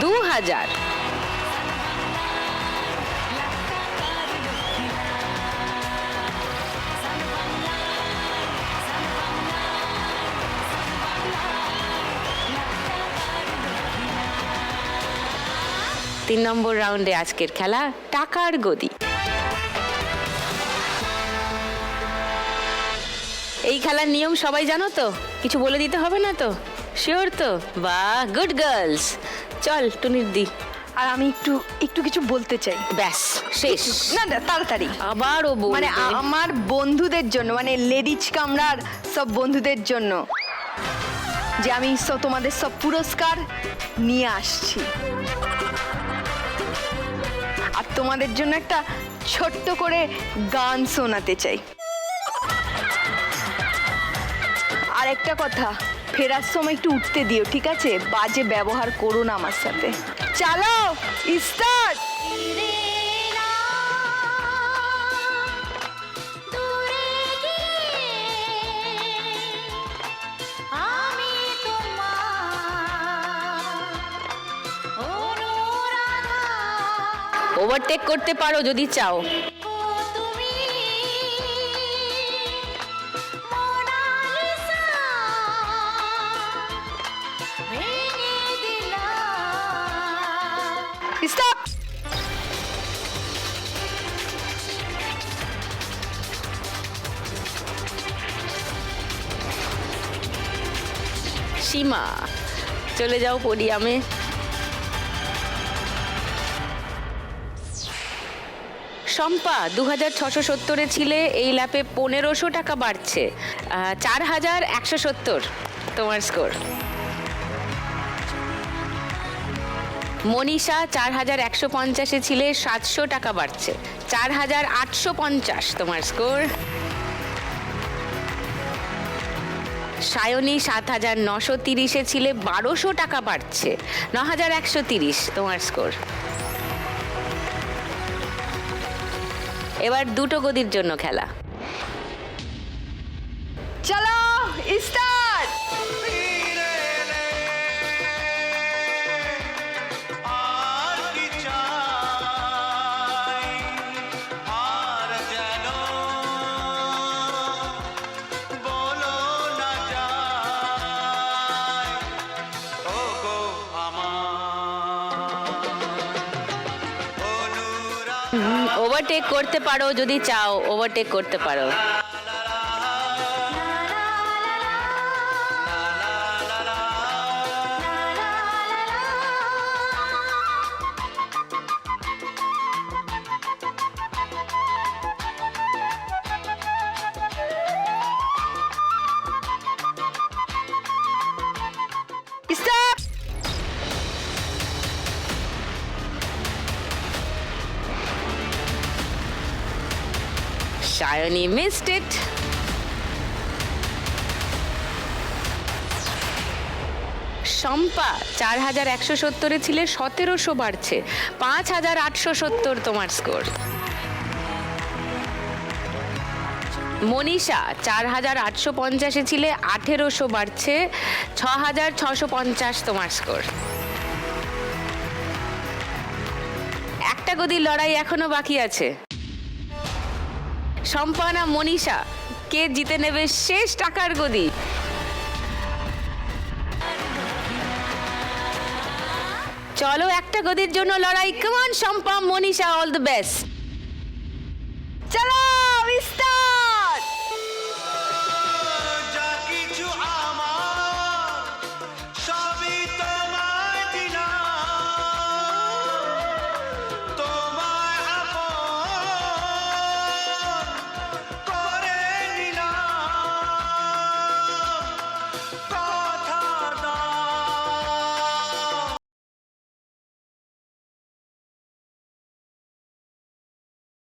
2000। তিন নম্বর রাউন্ডে আজকের খেলা টাকার গদি। এই খেলার নিয়ম সবাই জানো তো? কিছু বলে দিতে হবে না তো? শিওর তো? বাহ, গুড গার্লস। চল টুনির দি। আর আমি একটু কিছু বলতে চাই। ব্যাস শেষ? না না, তাড়াতাড়ি। আবারও বলবে? মানে আমার বন্ধুদের জন্য, মানে লেডিজ কামরার সব বন্ধুদের জন্য, যে আমি তোমাদের সব পুরস্কার নিয়ে আসছি। আর তোমাদের জন্য একটা ছোট্ট করে গান শোনাতে চাই। আর একটা কথা, ফেরার সময় একটু উঠতে দিও, ঠিক আছে? বাজে ব্যবহার করো না আমার সাথে। চলো স্টার্ট। ওভারটেক করতে পারো যদি চাও। স্টপ। সীমা, চলে যাও পোডিয়ামে। শম্পা 2670-এ ছিলে, এই ল্যাপে 1500 টাকা বাড়ছে, 4170 তোমার স্কোর। মনীষা 4150-এ ছিলে, 700 টাকা বাড়ছে, 4850 তোমার স্কোর। সায়নী 7930-এ ছিলে, 1200 টাকা বাড়ছে, 9130 তোমার স্কোর। এবার দুটো গদির জন্য খেলা। চলো স্টার্ট। ওভারটেক করতে পারো যদি চাও, ওভারটেক করতে পারো। Stop. Sayani missed it. Shampa 4170-এ ছিলে, 1700 বাড়ছে, 5870 তোমার স্কোর। মনীষা 4850-এ ছিলে, 1800 বাড়ছে, 6650 তোমার স্কোর। একটা গদির লড়াই এখনো বাকি আছে। শম্পা না মনীষা, কে জিতে নেবে শেষ টাকার গদি? চলো একটা গদির জন্য লড়াই। Come on Shampa, Manisha, all the best.